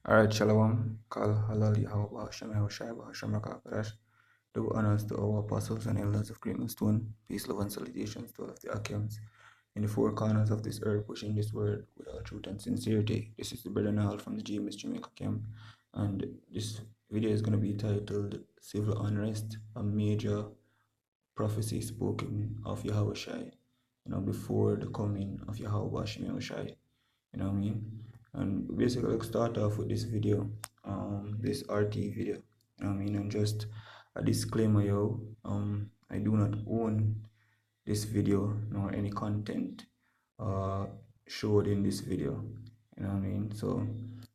Alright, Shalom, Kal Halal YAHAWASHI Bahasham Rakakarash. Do honors to our apostles and elders of Great Stone. Peace, love, and salutations to all of the Akians in the four corners of this earth, pushing this word with all truth and sincerity. This is the brother Nahal from the GMS Jamaica camp, and this video is going to be titled Civil Unrest, a Major Prophecy Spoken of YAHAWASHI, before the coming of YAHAWASHI, you know what I mean? And basically, let's start off with this video, this RT video, you know what I mean? And just a disclaimer, I do not own this video nor any content showed in this video, you know what I mean? So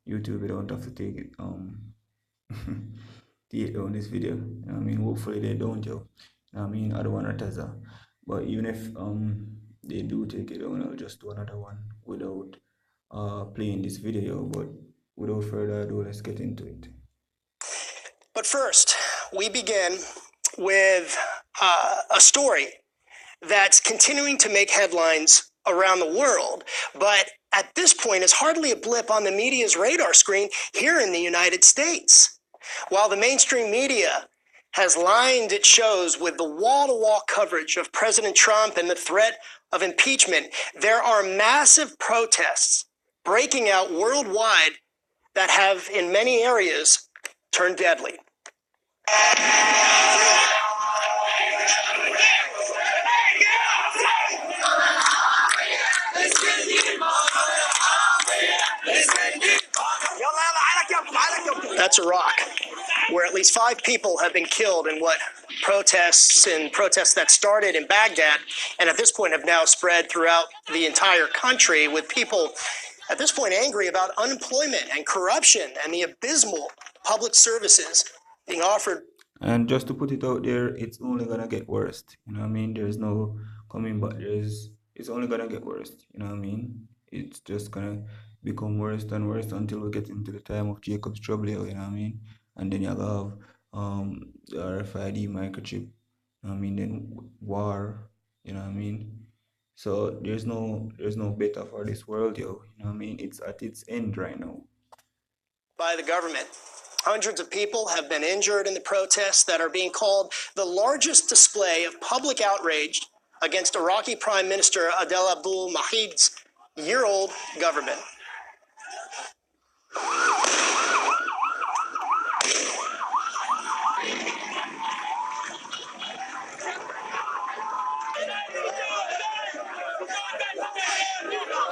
YouTube, you don't have to take it take down this video, you know what I mean? Hopefully they don't, you know what I mean? I don't want to tell, but even if they do take it down, I'll just do another one without playing this video. But without further ado, let's get into it. But first, we begin with a story that's continuing to make headlines around the world, but at this point is hardly a blip on the media's radar screen here in the United States. While the mainstream media has lined its shows with the wall-to-wall coverage of President Trump and the threat of impeachment, there are massive protests breaking out worldwide that have, in many areas, turned deadly. That's Iraq, where at least 5 people have been killed in what protests that started in Baghdad and at this point have now spread throughout the entire country, with people at this point angry about unemployment and corruption and the abysmal public services being offered. And just to put it out there, it's only gonna get worse. You know what I mean? There's no coming back. It's only gonna get worse. You know what I mean? It's just gonna become worse and worse until we get into the time of Jacob's trouble. You know what I mean? And then you'll have the RFID microchip. You know what I mean? Then war. You know what I mean? So there's no better for this world, yo. You know what I mean? It's at its end right now. By the government. Hundreds of people have been injured in the protests that are being called the largest display of public outrage against Iraqi Prime Minister Adel Abdul Mahid's year-old government.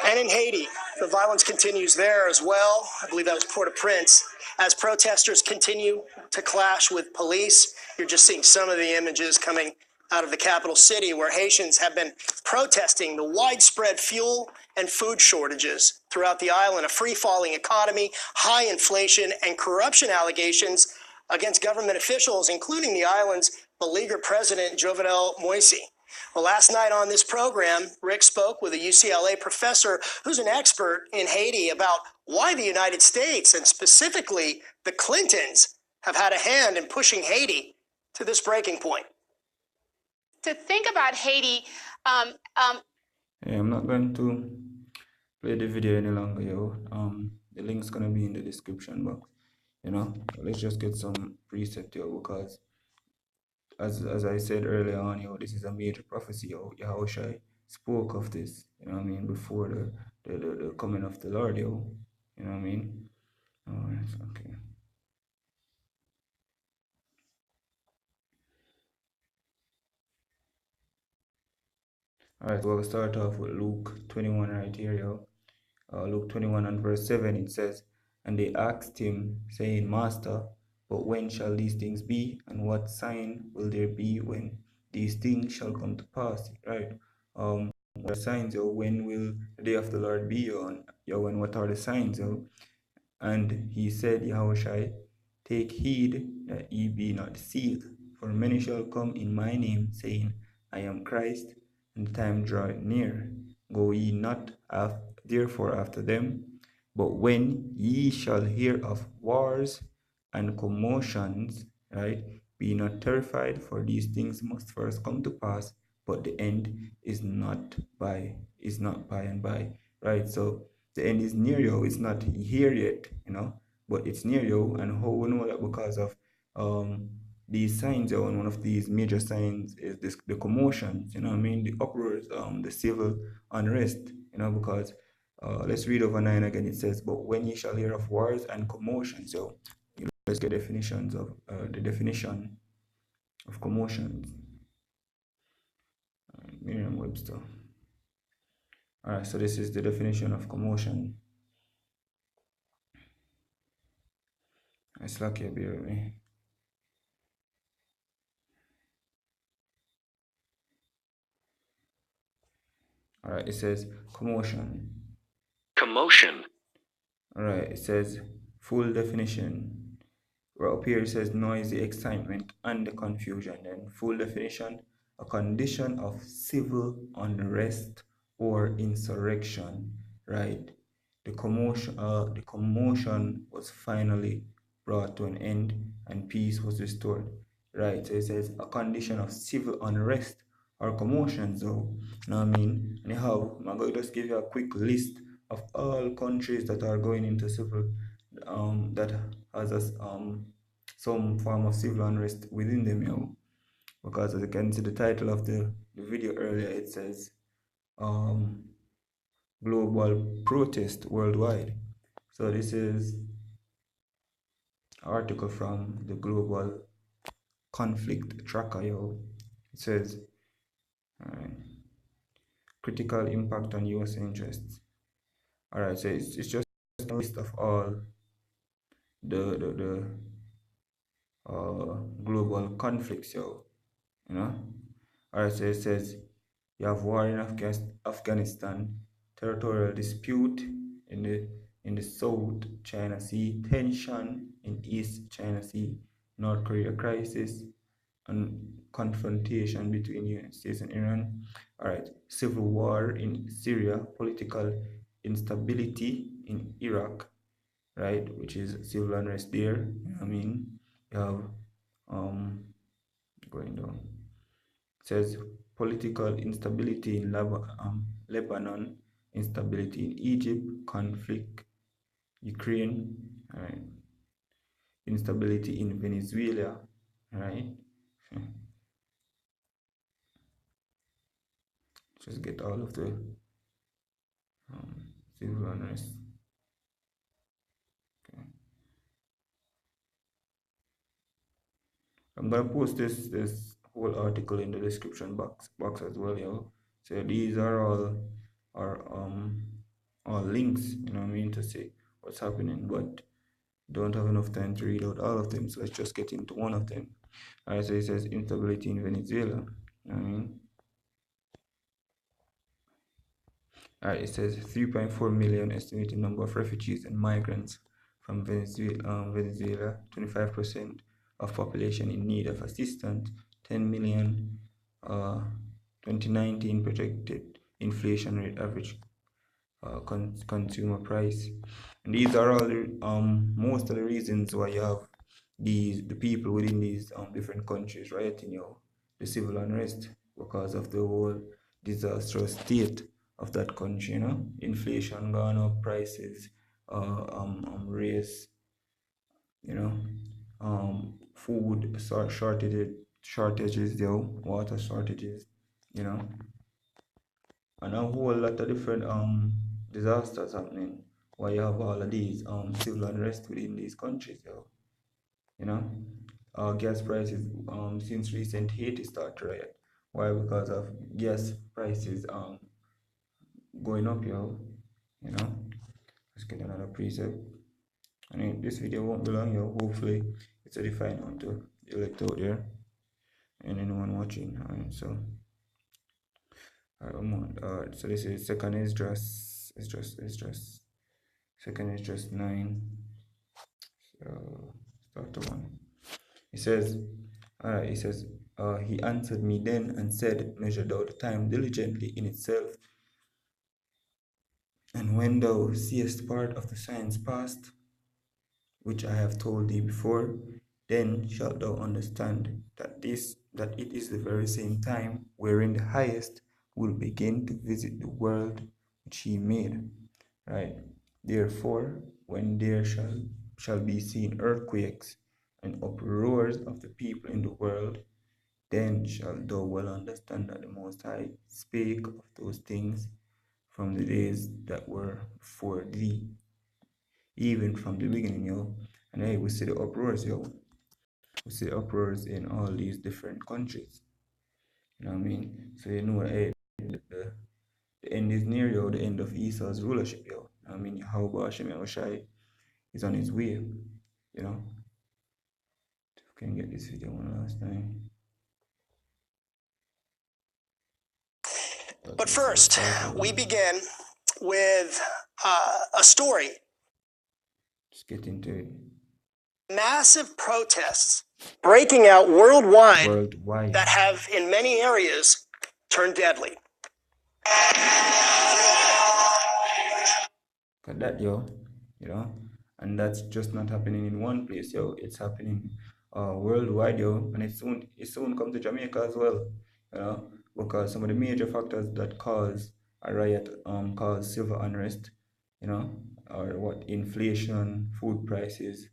And in Haiti, the violence continues there as well. I believe that was Port-au-Prince. As protesters continue to clash with police, you're just seeing some of the images coming out of the capital city, where Haitians have been protesting the widespread fuel and food shortages throughout the island, a free-falling economy, high inflation, and corruption allegations against government officials, including the island's beleaguered president, Jovenel Moïse. Well, last night on this program, Rick spoke with a UCLA professor who's an expert in Haiti about why the United States, and specifically the Clintons, have had a hand in pushing Haiti to this breaking point. To think about Haiti, I'm not going to play the video any longer, yo. The link's gonna be in the description box. Let's just get some preset, yo, because as I said earlier on, yo, this is a major prophecy, yo. Yahawashi spoke of this, you know what I mean, before the coming of the Lord, yo. You know what I mean? Alright, okay. Alright, so we'll start off with Luke 21 right here, yo. Luke 21 and verse 7, it says, "And they asked him, saying, Master, but when shall these things be? And what sign will there be when these things shall come to pass?" Right? What signs, yo? When will the day of the Lord be, yo? And what are the signs, yo? And he said, Yahawashi, take heed that ye be not deceived, for many shall come in my name, saying, I am Christ, and the time draweth near. Go ye not therefore after them. But when ye shall hear of wars and commotions, right, be not terrified, for these things must first come to pass, but the end is not by and by, right? So the end is near, yo. It's not here yet, but it's near you. And how we know that? Because of these signs, and one of these major signs is the commotions, you know what I mean, the uproars, the civil unrest, you know, because let's read over 9 again. It says, but when ye shall hear of wars and commotions. So let's get definitions of the definition of commotions. Merriam-Webster. All right, so this is the definition of commotion. It's lucky, bear with me. All right, it says commotion. Commotion. All right, it says full definition. Right up here it says noisy excitement and the confusion. Then full definition: a condition of civil unrest or insurrection. Right. The commotion was finally brought to an end and peace was restored. Right. So it says a condition of civil unrest or commotion. So, you know what I mean? Anyhow, I'm going to just give you a quick list of all countries that are going into civil that has some form of civil unrest within them, you know. Because as you can see the title of the video earlier, it says global protest worldwide. So this is an article from the global conflict tracker, yo. It says critical impact on US interests. Alright, so it's just a list of all the global conflicts, yo, you know. Alright, so it says you have war in Afghanistan, territorial dispute in the South China Sea, tension in East China Sea, North Korea crisis, and confrontation between United States and Iran. Alright, civil war in Syria, political instability in Iraq, right, which is civil unrest there. You know what I mean? You have going down. It says political instability in Lebanon, instability in Egypt, conflict, Ukraine, right? Instability in Venezuela, right? Just get all of the civil unrest. Okay. I'm gonna post this whole article in the description box as well, yo. So these are all links, you know what I mean, to see what's happening, but don't have enough time to read out all of them, so let's just get into one of them. Alright, so it says instability in Venezuela. You know what I mean? Alright, it says 3.4 million estimated number of refugees and migrants from Venezuela, 25% of population in need of assistance, 10 million 2019 projected inflation rate average consumer price. And these are all the, most of the reasons why you have the people within these different countries rioting, you know, the civil unrest, because of the whole disastrous state of that country, you know, inflation gone up, prices raise, you know, food shortages, yo, water shortages, you know, and a whole lot of different disasters happening why you have all of these civil unrest within these countries, yo. You know, gas prices since recent Haiti started riot. Why? Because of gas prices going up, yo. You know, let's get another preset. I mean, this video won't be long, yo. Hopefully it's edifying onto the elect out there and anyone watching. Alright, so so this is second is just second is just 9. So start the one. It says, alright, it says, he answered me then and said, measure thou the time diligently in itself, and when thou seest part of the signs past, which I have told thee before, then shalt thou understand that it is the very same time wherein the highest will begin to visit the world which he made. Right? Therefore, when there shall shall be seen earthquakes and uproars of the people in the world, then shalt thou well understand that the Most High spake of those things from the days that were before thee, even from the beginning, yo. And hey, we see the uproars, yo. We see the uproars in all these different countries. You know what I mean? So you know, hey, the end is near, yo. The end of Esau's rulership, yo. You know what I mean? YAHAWASHI is on his way, you know. If we can get this video one last time. But first, we begin with a story. Let's get into it. Massive protests breaking out worldwide, Worldwide. that have, in many areas, turned deadly. Got that, yo, you know, and that's just not happening in one place, yo. It's happening worldwide, yo, and it soon come to Jamaica as well, you know, because some of the major factors that cause a riot, cause civil unrest, you know, are what inflation, food prices,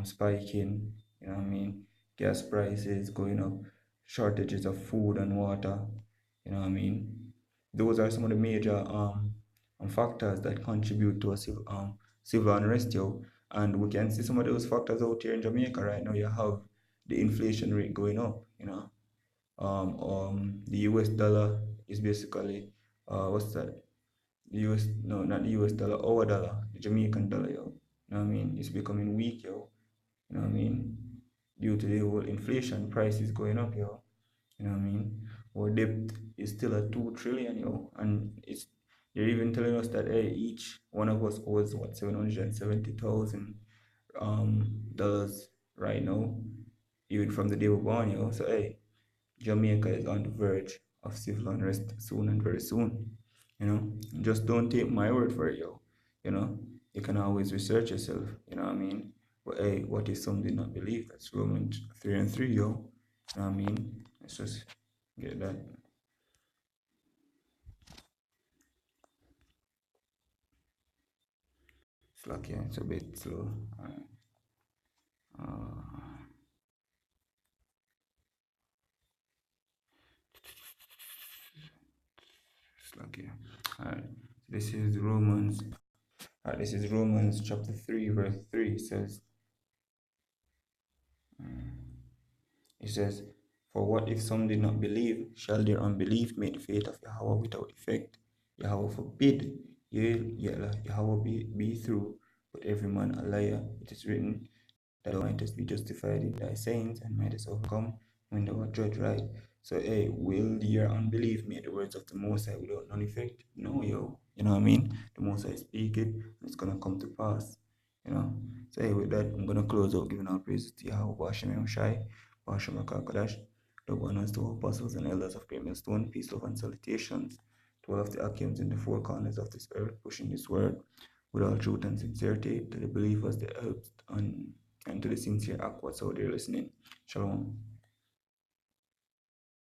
spiking, you know what I mean, gas prices going up, shortages of food and water, you know what I mean. Those are some of the major factors that contribute to a civil unrest, yo. And we can see some of those factors out here in Jamaica right now. You have the inflation rate going up, you know. The US dollar is basically, what's that? The US, no, not the US dollar, our dollar, the Jamaican dollar, yo. You know what I mean? It's becoming weak, yo. You know what I mean? Due to the whole inflation, prices going up, yo. You know what I mean? Our debt is still at 2 trillion, yo, and they're even telling us that hey, each one of us owes what $770,000 dollars right now, even from the day we're born, yo. So hey, Jamaica is on the verge of civil unrest soon and very soon. You know, just don't take my word for it, yo. You know, you can always research yourself. You know what I mean? But hey, what is something not believe? That's Romans 3:3, yo. You know what I mean? Let's just get that. It's like yeah, it's a bit slow. Uh, it's like yeah. Alright. This is Romans. Alright, this is Romans chapter 3, verse 3. It says, for what if some did not believe? Shall their unbelief make the faith of Yahweh without effect? Yahweh forbid. Yea, Yahweh be true, but every man a liar. It is written, that thou mightest be justified in thy sayings and mightest overcome when thou art judged right. So, hey, will your unbelief make the words of the Most High without none effect? No, yo. You know what I mean? The Most High speak it, and it's gonna come to pass. You know? So, hey, with that, I'm gonna close out giving all praises to Yahweh, Bashem Shai, Bashem Akakadash, the honors to our apostles and elders of Great Millstone, peace, love, and salutations to all of the Akims in the four corners of this earth, pushing this word with all truth and sincerity to the believers, the helped, and to the sincere Aquas out there listening. Shalom.